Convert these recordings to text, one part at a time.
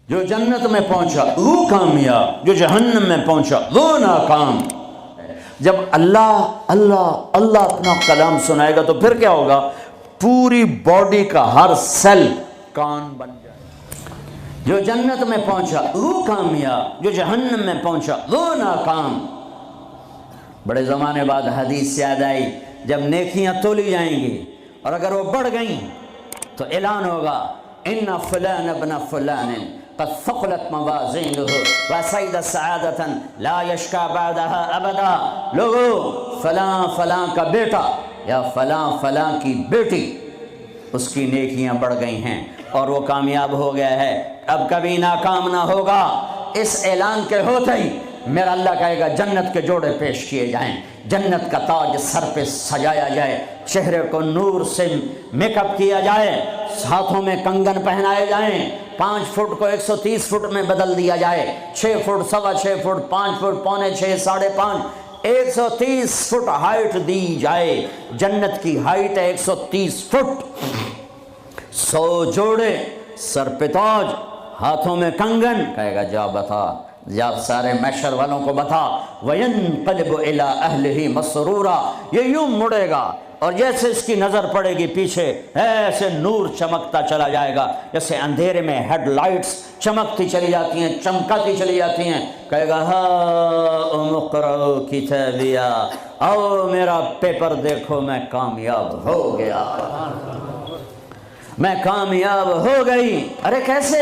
جو جنت میں پہنچا وہ کامیاب، جو جہنم میں پہنچا وہ ناکام۔ جب اللہ اللہ اللہ اپنا کلام سنائے گا تو پھر کیا ہوگا؟ پوری باڈی کا ہر سیل کان بن جائے۔ جو جنت میں پہنچا وہ کامیاب، جو جہنم میں پہنچا وہ ناکام۔ بڑے زمانے بعد حدیث یاد آئی، جب نیکیاں تولی جائیں گی اور اگر وہ بڑھ گئیں تو اعلان ہوگا ان فلان ابن فلان قد ثقلت موازینہ وسعد سعادۃ لا یشکا بعدها ابدا۔ لوگو فلاں فلاں کا بیٹا یا فلاں فلاں کی بیٹی، اس کی نیکیاں بڑھ گئی ہیں اور وہ کامیاب ہو گیا ہے، اب کبھی ناکام نہ ہوگا۔ اس اعلان کے ہوتے ہی میرا اللہ کہے گا جنت کے جوڑے پیش کیے جائیں، جنت کا تاج سر پہ سجایا جائے، چہرے کو نور سے میک اپ کیا جائے، ہاتھوں میں کنگن پہنائے جائیں، 5 فٹ کو 130 فٹ میں بدل دیا جائے، 6 feet 6.25 feet 5 feet 5.25 5.5 130 feet height دی جائے۔ جنت کی ہائٹ ہے 130 فٹ۔ 100 جوڑے، سر پہ تاج، ہاتھوں میں کنگن، کہے گا جا بتا، جا سارے محشر والوں کو بتا۔ وَيَنْقَلِبُ إِلَىٰ أَهْلِهِ مَسْرُورًا، یہ یوں مڑے گا اور جیسے اس کی نظر پڑے گی پیچھے ایسے نور چمکتا چلا جائے گا، جیسے اندھیرے میں ہیڈ لائٹس چمکتی چلی جاتی ہیں، چمکاتی چلی جاتی ہیں۔ کہے گا ہاؤم اقرؤ کتابیہ، آؤ میرا پیپر دیکھو، میں کامیاب ہو گیا، میں کامیاب ہو گئی۔ ارے کیسے؟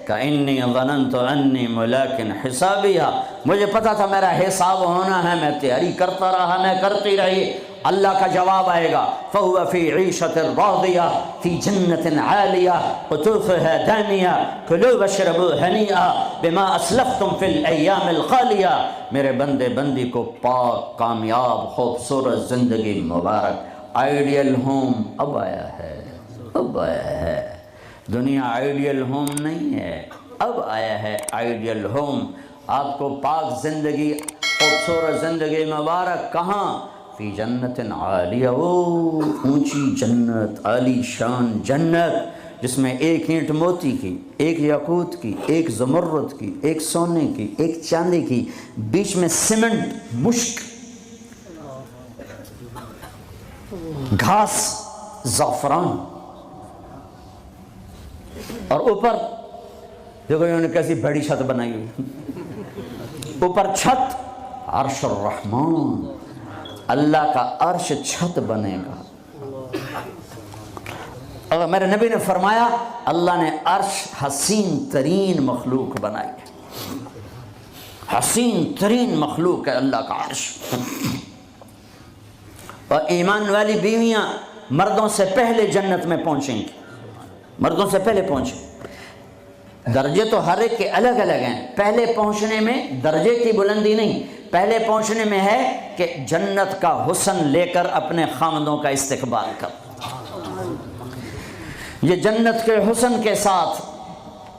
کَإِنِّي ظَنَنْتُ أَنِّي مُلَاقٍ حِسَابِيَهْ، مجھے پتا تھا میرا حساب ہونا ہے، میں تیاری کرتا رہا، میں کرتی رہی۔ اللہ کا جواب آئے گا فَهُوَ فِي عِيشَةٍ رَاضِيَةٍ فِي جَنَّةٍ عَالِيَةٍ قُطُوفُهَا دَانِيَةٌ كُلُوا وَاشْرَبُوا هَنِيئًا بِمَا أَسْلَفْتُمْ فِي الْأَيَّامِ الْخَالِيَةِ۔ میرے بندے بندی کو پاک کامیاب خوبصورت زندگی مبارک۔ آئیڈیل ہوم اب آیا ہے، اب آیا ہے۔ دنیا آئیڈیل ہوم نہیں ہے، اب آیا ہے آئیڈیل ہوم۔ آپ کو پاک زندگی، خوبصورت زندگی مبارک کہاں؟ فی جنت عالیہ، اونچی جنت، عالی شان جنت، جس میں ایک اینٹ موتی کی، ایک یاقوت کی، ایک زمرد کی، ایک سونے کی، ایک چاندی کی، بیچ میں سیمنٹ، مشک، گھاس، زعفران، اور اوپر دیکھو انہوں نے کیسی بڑی چھت بنائی ہوئی، اوپر چھت عرش الرحمن، اللہ کا عرش چھت بنے گا۔ اور میرے نبی نے فرمایا اللہ نے عرش حسین ترین مخلوق بنائی ہے، حسین ترین مخلوق ہے اللہ کا عرش۔ اور ایمان والی بیویاں مردوں سے پہلے جنت میں پہنچیں گی، مردوں سے پہلے پہنچیں۔ درجے تو ہر ایک کے الگ الگ ہیں، پہلے پہنچنے میں درجے کی بلندی نہیں، پہلے پہنچنے میں ہے کہ جنت کا حسن لے کر اپنے خامدوں کا استقبال کر۔ یہ جنت کے حسن کے ساتھ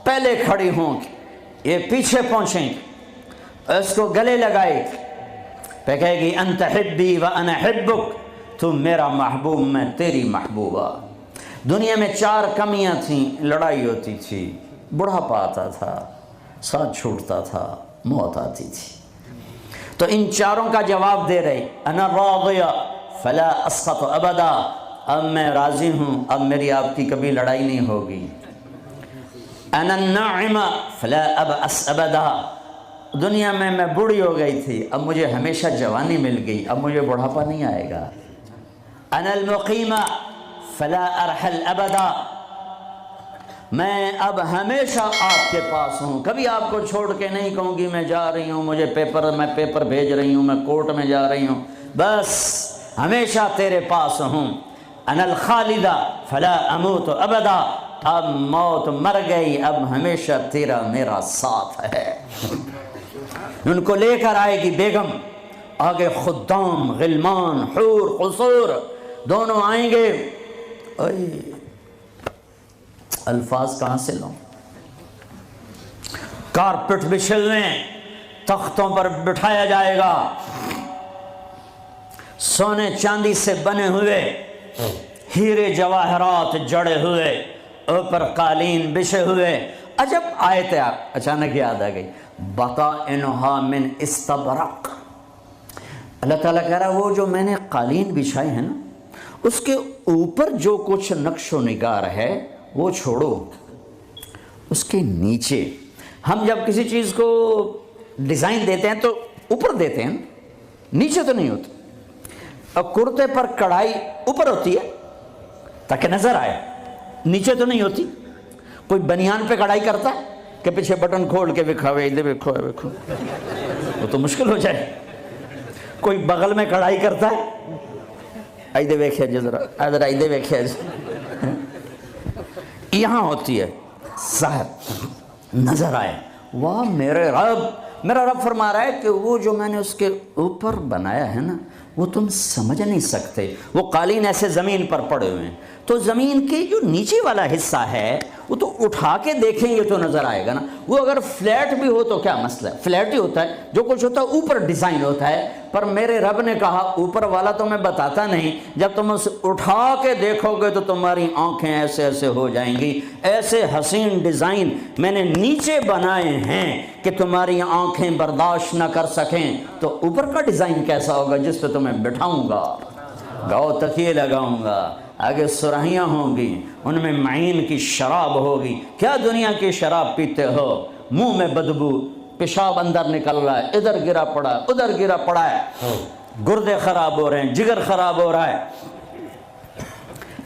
پہلے کھڑی ہوں گی، یہ پیچھے پہنچیں گی، اس کو گلے لگائے گی، پہ کہے گی انت حبی و انا حبک، تو میرا محبوب میں تیری محبوبہ۔ دنیا میں 4 کمیاں تھیں، لڑائی ہوتی تھی، بڑھاپا آتا تھا، ساتھ چھوٹتا تھا، موت آتی تھی، تو ان 4 کا جواب دے رہی انا راضیہ فلا اسخط ابدا، اب میں راضی ہوں، اب میری آپ کی کبھی لڑائی نہیں ہوگی۔ انا الناعمہ فلا ابأس ابدا، دنیا میں بوڑھی ہو گئی تھی، اب مجھے ہمیشہ جوانی مل گئی، اب مجھے بڑھاپا نہیں آئے گا۔ انا المقیمہ فلا ارحل ابدا، میں اب ہمیشہ آپ کے پاس ہوں، کبھی آپ کو چھوڑ کے نہیں کہوں گی میں جا رہی ہوں، مجھے میں پیپر بھیج رہی ہوں، میں کورٹ میں جا رہی ہوں، بس ہمیشہ تیرے پاس ہوں۔ انا الخالدہ فلا اموت ابدا، اب موت مر گئی، اب ہمیشہ تیرا میرا ساتھ ہے۔ ان کو لے کر آئے گی بیگم، آگے خدام، غلمان، حور، قصور دونوں آئیں گے۔ الفاظ کہاں سے لوں؟ کارپٹ بچھلنے، تختوں پر بٹھایا جائے گا، سونے چاندی سے بنے ہوئے، ہیرے جواہرات جڑے ہوئے، اوپر قالین بچھے ہوئے، عجب آیت اچانک یاد آ گئی، بطائنها من استبرق۔ اللہ تعالیٰ کہہ رہا وہ جو میں نے قالین بچھائے ہیں نا، اس کے اوپر جو کچھ نقش و نگار ہے وہ چھوڑو، اس کے نیچے ہم جب کسی چیز کو ڈیزائن دیتے ہیں تو اوپر دیتے ہیں، نیچے تو نہیں ہوتی۔ اور کرتے پر کڑھائی اوپر ہوتی ہے تاکہ نظر آئے، نیچے تو نہیں ہوتی۔ کوئی بنیان پہ کڑھائی کرتا ہے کہ پیچھے بٹن کھول کے دکھاوے ادھر دیکھو دیکھو، وہ تو مشکل ہو جائے۔ کوئی بغل میں کڑھائی کرتا ہے، ایدے ویکھے جی ذرا، ادھر ایدے ویکھے جی، یہاں ہوتی ہے ظاہر نظر آئے۔ واہ میرے رب، میرا رب فرما رہا ہے کہ وہ جو میں نے اس کے اوپر بنایا ہے نا وہ تم سمجھ نہیں سکتے۔ وہ قالین ایسے زمین پر پڑے ہوئے ہیں، تو زمین کے جو نیچے والا حصہ ہے وہ تو اٹھا کے دیکھیں گے تو نظر آئے گا نا۔ وہ اگر فلیٹ بھی ہو تو کیا مسئلہ ہے، فلیٹ ہی ہوتا ہے، جو کچھ ہوتا ہے اوپر ڈیزائن ہوتا ہے۔ پر میرے رب نے کہا اوپر والا تو میں بتاتا نہیں، جب تم اسے اٹھا کے دیکھو گے تو تمہاری آنکھیں ایسے ایسے ہو جائیں گی۔ ایسے حسین ڈیزائن میں نے نیچے بنائے ہیں کہ تمہاری آنکھیں برداشت نہ کر سکیں، تو اوپر کا ڈیزائن کیسا ہوگا جس پہ تمہیں بٹھاؤں گا، گاؤ تکیے لگاؤں گا، آگے سرہیاں ہوں گی، ان میں معین کی شراب ہوگی۔ کیا دنیا کی شراب پیتے ہو، منہ میں بدبو، پیشاب اندر نکل رہا ہے، ادھر گرا پڑا ہے ادھر گرا پڑا ہے، گردے خراب ہو رہے ہیں، جگر خراب ہو رہا ہے۔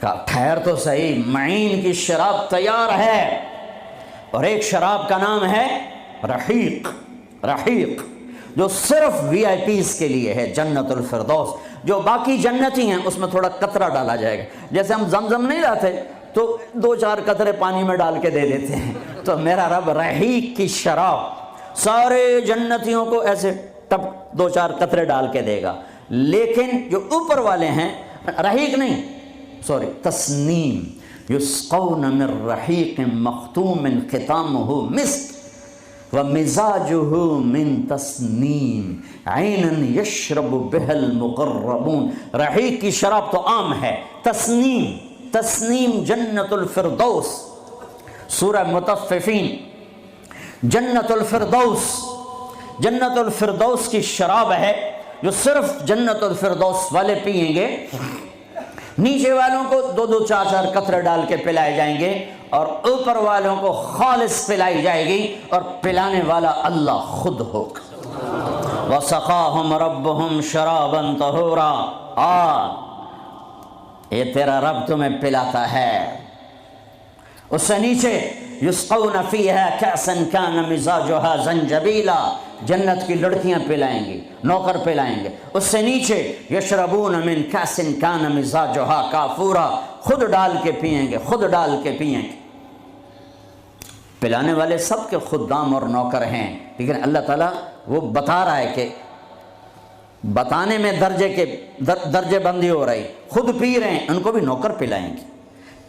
کہا ٹھہر تو صحیح، معین کی شراب تیار ہے، اور ایک شراب کا نام ہے رحیق۔ رحیق جو صرف وی آئی پیز کے لیے ہے، جنت الفردوس۔ جو باقی جنتی ہیں اس میں تھوڑا قطرہ ڈالا جائے گا، جیسے ہم زمزم نہیں لاتے تو 2-4 قطرے پانی میں ڈال کے دے دیتے ہیں، تو میرا رب رحیق کی شراب سارے جنتیوں کو ایسے ٹپ 2-4 قطرے ڈال کے دے گا۔ لیکن جو اوپر والے ہیں، رحیق نہیں سوری تسنیم، یسقون من رحیق مختوم ختامہ مسک ومزاجہ من تسنیم عینا یشرب بها المقربون۔ رحیق کی شراب تو عام ہے، تسنیم، تسنیم جنت الفردوس، سورہ مطففین، جنت الفردوس، جنت الفردوس کی شراب ہے جو صرف جنت الفردوس والے پئیں گے۔ نیچے والوں کو 2-2 4-4 قطرے ڈال کے پلائے جائیں گے، اور اوپر والوں کو خالص پلائی جائے گی، اور پلانے والا اللہ خود ہوگا۔ وَسَقَاهُمْ رَبُّهُمْ شَرَابًا طَهُورًا، یہ تیرا رب تمہیں پلاتا ہے۔ اس سے نیچے یسقون فیہا کأسا کان مزاجہا زنجبیلا، جنت کی لڑکیاں پلائیں گی، نوکر پلائیں گے۔ اس سے نیچے یشربون من کأس کان مزاجہا کافورا، خود ڈال کے پئیں گے، خود ڈال کے پئیں گے۔ پلانے والے سب کے خدام اور نوکر ہیں، لیکن اللہ تعالیٰ وہ بتا رہا ہے کہ بتانے میں درجے بندی ہو رہی، خود پی رہے ہیں ان کو بھی نوکر پلائیں گے،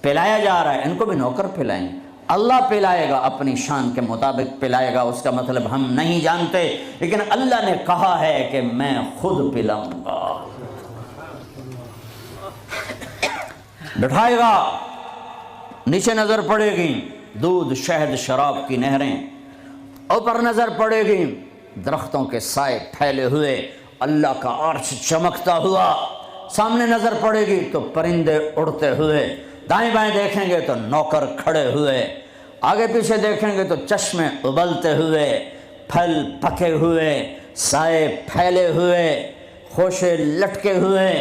پلایا جا رہا ہے ان کو بھی نوکر پلائیں گے۔ اللہ پلائے گا، اپنی شان کے مطابق پلائے گا، اس کا مطلب ہم نہیں جانتے، لیکن اللہ نے کہا ہے کہ میں خود پلاؤں گا۔ بٹھائے گا، نیچے نظر پڑے گی دودھ شہد شراب کی نہریں، اوپر نظر پڑے گی درختوں کے سائے پھیلے ہوئے، اللہ کا عرش چمکتا ہوا، سامنے نظر پڑے گی تو پرندے اڑتے ہوئے، دائیں بائیں دیکھیں گے تو نوکر کھڑے ہوئے، آگے پیچھے دیکھیں گے تو چشمے ابلتے ہوئے، پھل پکے ہوئے، سائے پھیلے ہوئے، خوشے لٹکے ہوئے،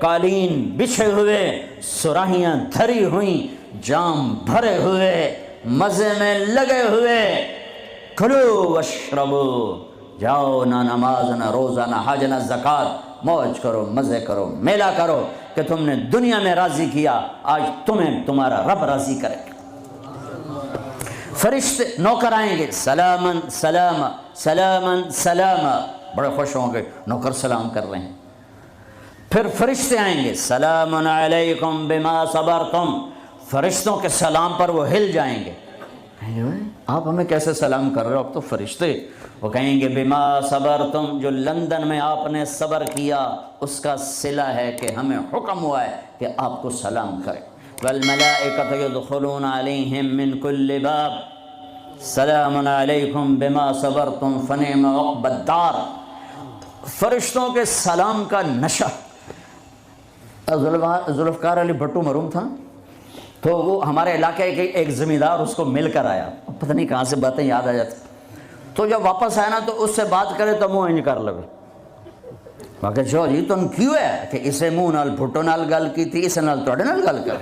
قالین بچھے ہوئے، سراہیاں دھری ہوئیں، جام بھرے ہوئے، مزے میں لگے ہوئے۔ کھلو واشربو، جاؤ، نہ نماز نہ روزہ نہ حج نہ زکوٰۃ، موج کرو، مزے کرو، میلہ کرو، کہ تم نے دنیا میں راضی کیا، آج تمہیں تمہارا رب راضی کرے گا۔ فرشتے نوکر آئیں گے، سلامن سلاما سلامن سلاما، بڑے خوش ہوں گے، نوکر سلام کر رہے ہیں۔ پھر فرشتے آئیں گے، سلام علیکم بما صبرتم، فرشتوں کے سلام پر وہ ہل جائیں گے، آپ ہمیں کیسے سلام کر رہے ہو، آپ تو فرشتے۔ وہ کہیں گے بما صبرتم، جو لندن میں آپ نے صبر کیا اس کا صلہ ہے کہ ہمیں حکم ہوا ہے کہ آپ کو سلام کریں۔ والملائکۃ یدخلون علیہم من کل باب، سلام علیکم بما صبرتم فنعم عقبی الدار۔ فرشتوں کے سلام کا نشہ۔ ذوالفقار علی بھٹو مرحوم تھا، تو وہ ہمارے علاقے کے ایک زمیندار اس کو مل کر آیا، پتہ نہیں کہاں سے باتیں یاد آ جاتی، تو جب واپس آیا نا تو اس سے بات کرے تو منہ انج کر لگے، کہ جو جی تم کیوں ہے کہ اسے منہ نال بھٹو نال گل کی تھی، اسے نال توڑے نال گل کر۔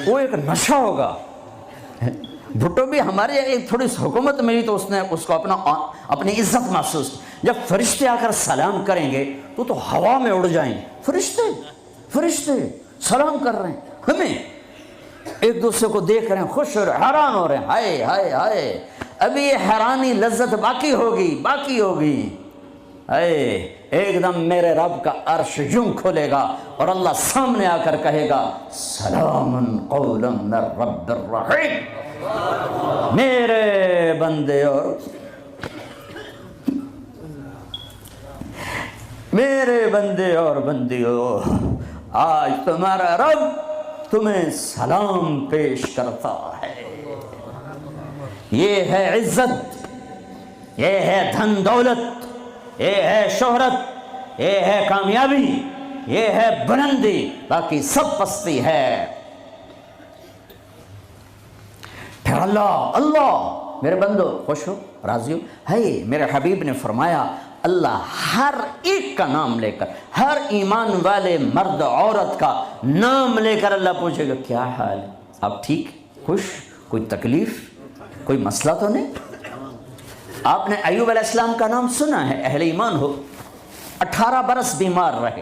وہ ایک نشہ ہوگا۔ بھٹو بھی ہمارے ایک تھوڑی سی حکومت ملی تو اس نے اس کو اپنی عزت محسوس۔ جب فرشتے آ کر سلام کریں گے تو ہوا میں اڑ جائیں گے، فرشتے سلام کر رہے ہیں، ہمیں ایک دوسرے کو دیکھ رہے ہیں، خوش ہو رہے ہیں، حیران ہو رہے ہیں، ہائے ہائے ہائے، ابھی یہ حیرانی لذت باقی ہوگی۔ اے ایک دم میرے رب کا عرش یوں کھلے گا اور اللہ سامنے آ کر کہے گا سلام قولا من رب الرحیم۔ میرے بندے اور بندیوں، آج تمہارا رب تمہیں سلام پیش کرتا ہے۔ یہ ہے عزت، یہ ہے دھن دولت، یہ ہے شہرت، یہ ہے کامیابی، یہ ہے بلندی، باقی سب پستی ہے۔ پھر اللہ میرے بندو خوش ہو، راضی ہو۔ ہے میرے حبیب نے فرمایا اللہ ہر ایک کا نام لے کر، ہر ایمان والے مرد عورت کا نام لے کر اللہ پوچھے گا کیا حال ہے، آپ ٹھیک، خوش، کوئی تکلیف، کوئی مسئلہ تو نہیں؟ آپ نے ایوب علیہ السلام کا نام سنا ہے، اہل ایمان ہو، 18 برس بیمار رہے،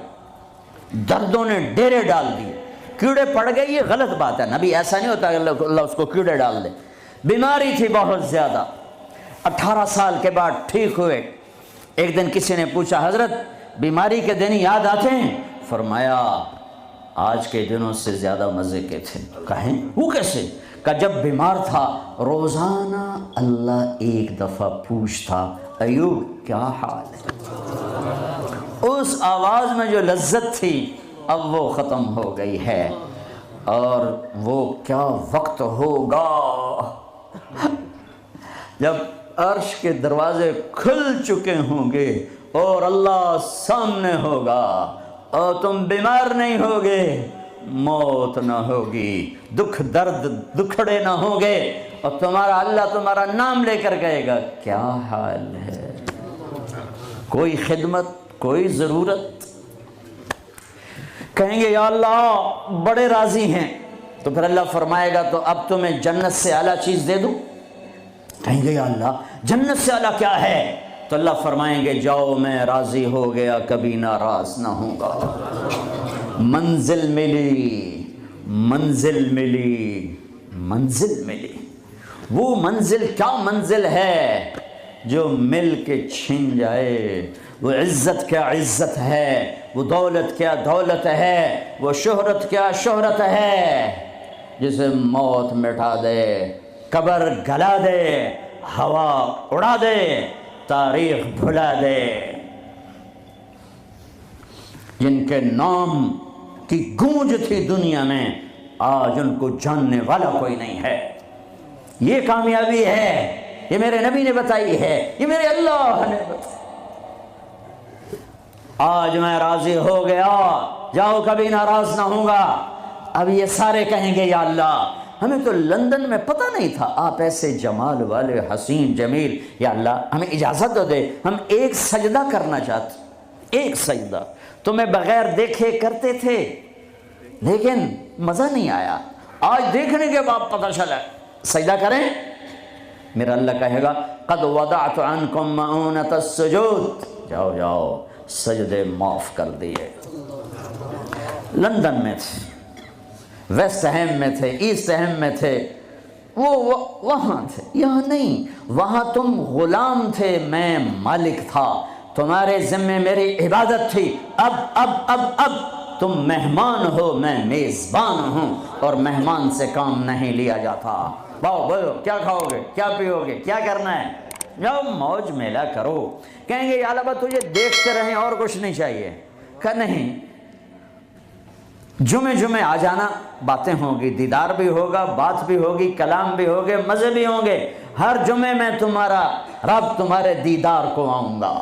دردوں نے ڈیرے ڈال دیے، کیڑے پڑ گئے، یہ غلط بات ہے، نبی ایسا نہیں ہوتا کہ اللہ اس کو کیڑے ڈال دے، بیماری تھی بہت زیادہ، 18 سال کے بعد ٹھیک ہوئے۔ ایک دن کسی نے پوچھا حضرت بیماری کے دن یاد آتے ہیں؟ فرمایا آج کے دنوں سے زیادہ مزے کے تھے۔ کہیں وہ کیسے؟ کہ جب بیمار تھا روزانہ اللہ ایک دفعہ پوچھتا ایوب کیا حال ہے، اس آواز میں جو لذت تھی اب وہ ختم ہو گئی ہے، اور وہ کیا وقت ہوگا جب عرش کے دروازے کھل چکے ہوں گے اور اللہ سامنے ہوگا اور تم بیمار نہیں ہوگے، موت نہ ہوگی، دکھ درد دکھڑے نہ ہوں گے، اور تمہارا اللہ تمہارا نام لے کر کہے گا کیا حال ہے، کوئی خدمت، کوئی ضرورت؟ کہیں گے یا اللہ بڑے راضی ہیں، تو پھر اللہ فرمائے گا تو اب تمہیں جنت سے اعلیٰ چیز دے دوں؟ کہیں گے یا اللہ جنت سے اعلیٰ کیا ہے؟ تو اللہ فرمائیں گے جاؤ میں راضی ہو گیا، کبھی ناراض نہ ہوں گا۔ منزل ملی، وہ منزل کیا منزل ہے جو مل کے چھن جائے، وہ عزت کیا عزت ہے، وہ دولت کیا دولت ہے، وہ شہرت کیا شہرت ہے، جسے موت مٹا دے، قبر گلا دے، ہوا اڑا دے، تاریخ بھلا دے۔ جن کے نام کی گونج تھی دنیا میں آج ان کو جاننے والا کوئی نہیں ہے۔ یہ کامیابی ہے، یہ میرے نبی نے بتائی ہے، یہ میرے اللہ نے بتائی۔ آج میں راضی ہو گیا، جاؤ کبھی ناراض نہ ہوں گا۔ اب یہ سارے کہیں گے یا اللہ ہمیں تو لندن میں پتہ نہیں تھا آپ ایسے جمال والے حسین جمیل، یا اللہ ہمیں اجازت دے، ہم ایک سجدہ کرنا چاہتے، ایک سجدہ تمہیں بغیر دیکھے کرتے تھے لیکن مزہ نہیں آیا، آج دیکھنے کے بعد پتہ چلا، سجدہ کریں؟ میرا اللہ کہے گا قد وضعت عنکم مؤونۃ السجود، جاؤ سجدے معاف کر دیے۔ لندن میں تھے، ویسٹ ہیم میں تھے، ایسٹ ہیم میں تھے، وہ وہاں تھے، یہاں نہیں۔ وہاں تم غلام تھے، میں مالک تھا، تمہارے ذمے میری عبادت تھی، اب تم مہمان ہو، میں میزبان ہوں، اور مہمان سے کام نہیں لیا جاتا۔ بولو کیا کھاؤ گے، کیا پیو گے، کیا کرنا ہے، جاؤ موج میلہ کرو۔ کہیں گے یا اللہ تجھے دیکھتے رہیں اور کچھ نہیں چاہیے، کہ نہیں جمعے آ جانا، باتیں ہوں گی، دیدار بھی ہوگا، بات بھی ہوگی، کلام بھی ہوگے، مزے بھی ہوں گے۔ ہر جمعے میں تمہارا رب تمہارے دیدار کو آؤں گا۔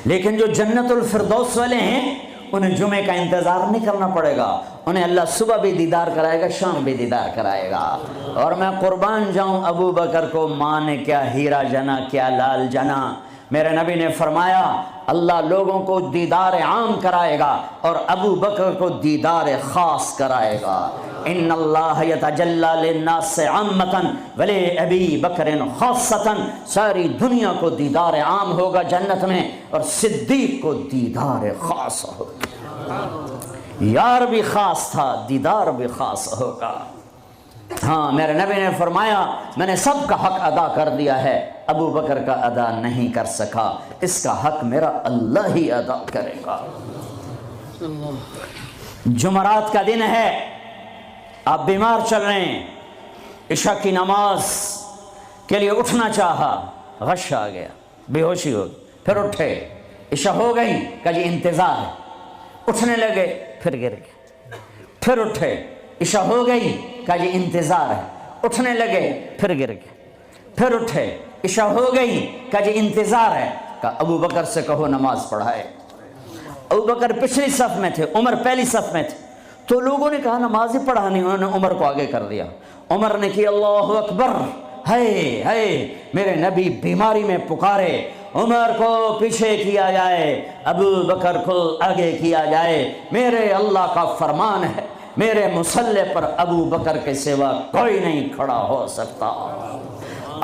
لیکن جو جنت الفردوس والے ہیں انہیں جمعے کا انتظار نہیں کرنا پڑے گا، انہیں اللہ صبح بھی دیدار کرائے گا، شام بھی دیدار کرائے گا۔ اور میں قربان جاؤں ابو بکر کو ماں نے کیا ہیرا جنا، کیا لال جنا۔ میرے نبی نے فرمایا اللہ لوگوں کو دیدار عام کرائے گا اور ابو بکر کو دیدار خاص کرائے گا۔ ان اللہ یتجلی للناس عامۃ ولی ابی بکر خاصۃ، ساری دنیا کو دیدار عام ہوگا جنت میں اور صدیق کو دیدار خاص ہوگا۔ یار بھی خاص تھا، دیدار بھی خاص ہوگا۔ ہاں میرے نبی نے فرمایا میں نے سب کا حق ادا کر دیا ہے، ابو بکر کا ادا نہیں کر سکا، اس کا حق میرا اللہ ہی ادا کرے گا۔ جمعرات کا دن ہے، آپ بیمار چل رہے ہیں، عشاء کی نماز کے لیے اٹھنا چاہا، غش آ گیا، بے ہوشی ہو گئی، پھر اٹھے، عشاء ہو گئی، کہا جی انتظار ہے، اٹھنے لگے، پھر گر گئے، پھر اٹھے، عشاء ہو گئی، کہا جی انتظار ہے، اٹھنے لگے، پھر گر گئے، پھر اٹھے، عشاء ہو گئی، کہا جی انتظار ہے، کہا ابو بکر سے کہو نماز پڑھائے۔ ابو بکر پچھلی صف میں تھے، عمر پہلی صف میں تھے، تو لوگوں نے کہا نماز ہی پڑھانی، انہوں نے عمر کو آگے کر دیا۔ عمر نے کہا اللہ اکبر، ہے میرے نبی بیماری میں پکارے، عمر کو پیچھے کیا جائے، ابو بکر کو آگے کیا جائے، میرے اللہ کا فرمان ہے، میرے مصلی پر ابو بکر کے سوا کوئی نہیں کھڑا ہو سکتا۔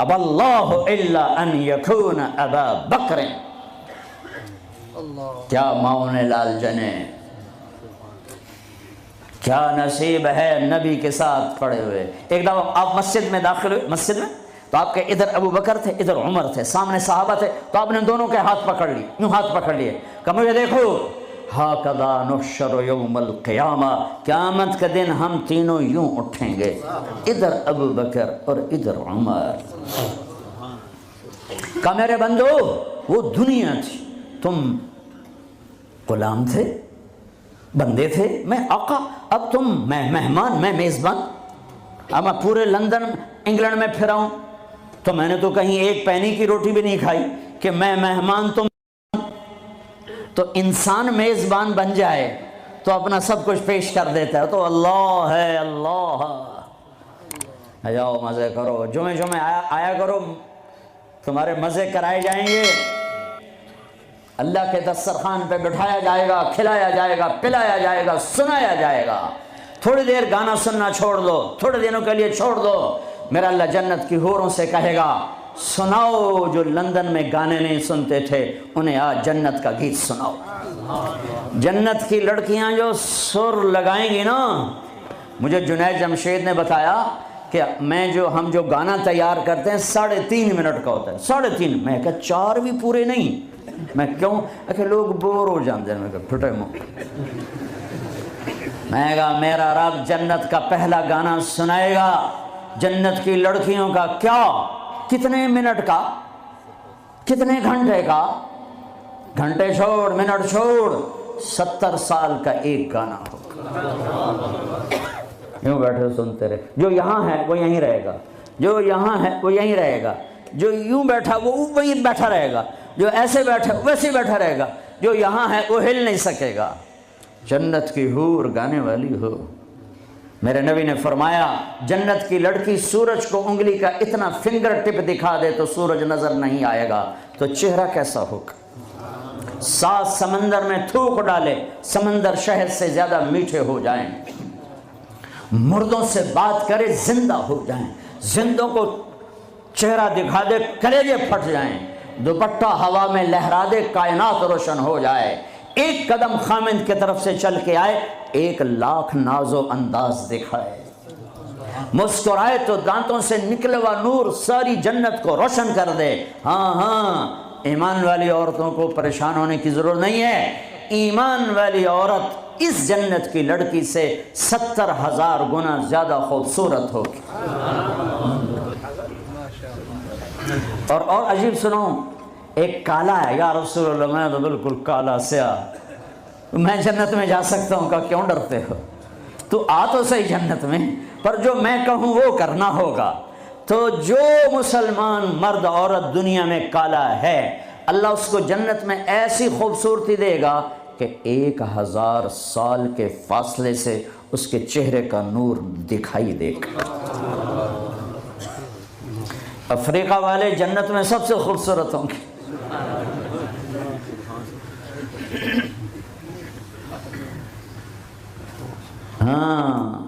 اب اللہ الا ان یکون ابا بکر۔ کیا ماؤں لال جنے، کیا نصیب ہے نبی کے ساتھ پڑے ہوئے۔ ایک دفعہ آپ مسجد میں داخل ہوئے، مسجد میں تو آپ کے ادھر ابو بکر تھے، ادھر عمر تھے، سامنے صحابہ تھے، تو آپ نے دونوں کے ہاتھ پکڑ لی، یوں ہاتھ پکڑ لیے، کہ مجھے دیکھو، ہاکذا نحشر یوم القیامہ، قیامت کے دن ہم تینوں یوں اٹھیں گے، ادھر ابو بکر اور ادھر عمر۔ کہا میرے بندو وہ دنیا تھی، تم غلام تھے، بندے تھے، میں آقا، اب تم میں مہمان، میں میزبان۔ اب میں پورے لندن انگلینڈ میں پھرا ہوں تو میں نے تو کہیں ایک پینی کی روٹی بھی نہیں کھائی کہ میں مہمان تم، تو انسان میزبان بن جائے تو اپنا سب کچھ پیش کر دیتا ہے، تو اللہ ہے، اللہ جاؤ مزے کرو، جمعے آیا کرو، تمہارے مزے کرائے جائیں گے، اللہ کے دسترخوان پہ بٹھایا جائے گا، کھلایا جائے گا، پلایا جائے گا، سنایا جائے گا۔ تھوڑی دیر گانا سننا چھوڑ دو، تھوڑے دنوں کے لیے چھوڑ دو، میرا اللہ جنت کی حوروں سے کہے گا سناؤ جو لندن میں گانے نہیں سنتے تھے انہیں آج جنت کا گیت سناؤ۔ جنت کی لڑکیاں جو سر لگائیں گی نا، مجھے جنید جمشید نے بتایا کہ ہم جو گانا تیار کرتے ہیں 3.5 منٹ کا ہوتا ہے، 3.5، میں کہا 4 بھی پورے نہیں، میں کیوں کہ لوگ بور ہو جاتے ہیں، میں کہا پھٹے منہ، میں کہا میرا رب جنت کا پہلا گانا سنائے گا، جنت کی لڑکیوں کا، کیا کتنے منٹ کا، کتنے گھنٹے کا، گھنٹے چھوڑ، منٹ چھوڑ، 70 سال کا ایک گانا ہوگا۔ یوں بیٹھے سنتے رہے، جو یہاں ہے وہ یہیں رہے گا، جو یہاں ہے وہ یہیں رہے گا، جو یوں بیٹھا وہ وہیں بیٹھا رہے گا، جو ایسے بیٹھا ویسے بیٹھا رہے گا، جو یہاں ہے وہ ہل نہیں سکے گا۔ جنت کی حور گانے والی ہو۔ میرے نبی نے فرمایا جنت کی لڑکی سورج کو انگلی کا اتنا فنگر ٹپ دکھا دے تو سورج نظر نہیں آئے گا، تو چہرہ کیسا ہوگا؟ 7 سمندر میں تھوک ڈالے، سمندر شہد سے زیادہ میٹھے ہو جائیں، مردوں سے بات کرے زندہ ہو جائیں، زندوں کو چہرہ دکھا دے کلیجے پھٹ جائیں، دوپٹہ ہوا میں لہرا دے کائنات روشن ہو جائے، ایک قدم خامند کی طرف سے چل کے آئے 1,00,000 ناز و انداز دکھائے، مسکرائے تو دانتوں سے نکلے ہوا نور ساری جنت کو روشن کر دے۔ ہاں ایمان والی عورتوں کو پریشان ہونے کی ضرورت نہیں ہے، ایمان والی عورت اس جنت کی لڑکی سے 70,000 گنا زیادہ خوبصورت ہوگی۔ اور عجیب سنو، ایک کالا ہے، یا رسول اللہ میں تو بالکل کالا سیاہ، میں جنت میں جا سکتا ہوں، کہا کیوں ڈرتے ہو، تو آ تو صحیح جنت میں، پر جو میں کہوں وہ کرنا ہوگا۔ تو جو مسلمان مرد عورت دنیا میں کالا ہے، اللہ اس کو جنت میں ایسی خوبصورتی دے گا کہ 1000 سال کے فاصلے سے اس کے چہرے کا نور دکھائی دے گا۔ افریقہ والے جنت میں سب سے خوبصورت ہوں گے۔ ہاں،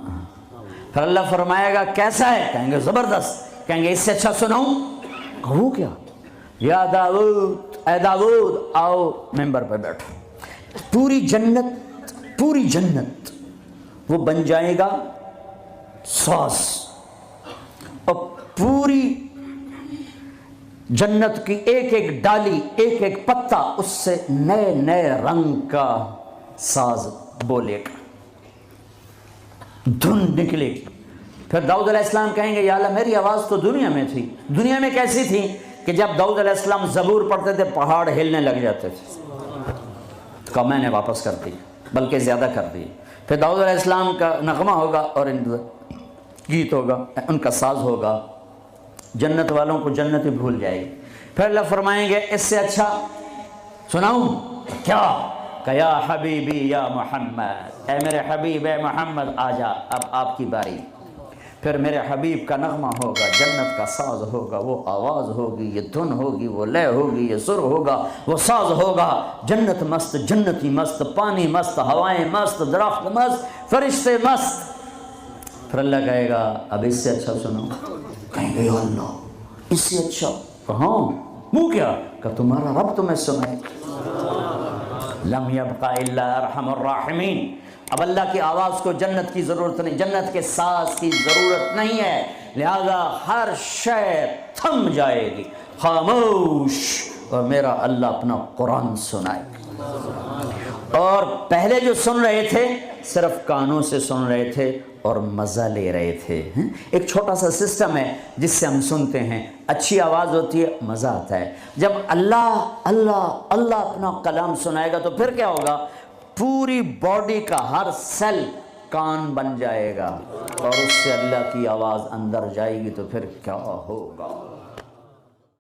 پھر اللہ فرمائے گا کیسا ہے، کہیں گے زبردست، کہیں گے اس سے اچھا سناؤں، کہو کیا، یا داؤد، اے داؤد آؤ ممبر پہ بیٹھو، پوری جنت وہ بن جائے گا ساز، اور پوری جنت کی ایک ایک ڈالی، ایک ایک پتا اس سے نئے نئے رنگ کا ساز بولے گا، دھن نکلے گی۔ پھر داؤد علیہ السلام کہیں گے یا اللہ میری آواز تو دنیا میں تھی، دنیا میں کیسی تھی کہ جب داؤد علیہ السلام زبور پڑھتے تھے پہاڑ ہلنے لگ جاتے تھے، کہا میں نے واپس کر دی، بلکہ زیادہ کر دی۔ پھر داؤد علیہ السلام کا نغمہ ہوگا اور گیت ہوگا، ان کا ساز ہوگا، جنت والوں کو جنت ہی بھول جائے گی۔ پھر اللہ فرمائیں گے اس سے اچھا سناؤں کیا، کہ یا حبیبی یا محمد، اے میرے حبیب اے محمد آ جا، اب آپ کی باری۔ پھر میرے حبیب کا نغمہ ہوگا، جنت کا ساز ہوگا، وہ آواز ہوگی، یہ دھن ہوگی، وہ لے ہوگی، یہ سر ہوگا، وہ ساز ہوگا، جنت مست، جنتی مست، پانی مست، ہوائیں مست، درخت مست، فرشتے مست۔ پھر اللہ کہے گا اب اس سے اچھا سنو، کہیں گے یا اللہ اس سے اچھا، کہاں منہ کیا، کہ تمہارا رب تمہیں سنائے۔ لم یبقى الا ارحم الراحمین، اب اللہ کی آواز کو جنت کی ضرورت نہیں، جنت کے ساز کی ضرورت نہیں ہے، لہذا ہر شے تھم جائے گی، خاموش، اور میرا اللہ اپنا قرآن سنائے گا۔ اور پہلے جو سن رہے تھے صرف کانوں سے سن رہے تھے اور مزہ لے رہے تھے۔ ایک چھوٹا سا سسٹم ہے جس سے ہم سنتے ہیں، اچھی آواز ہوتی ہے، مزہ آتا ہے۔ جب اللہ اللہ اللہ اپنا کلام سنائے گا تو پھر کیا ہوگا، پوری باڈی کا ہر سیل کان بن جائے گا، اور اس سے اللہ کی آواز اندر جائے گی تو پھر کیا ہوگا۔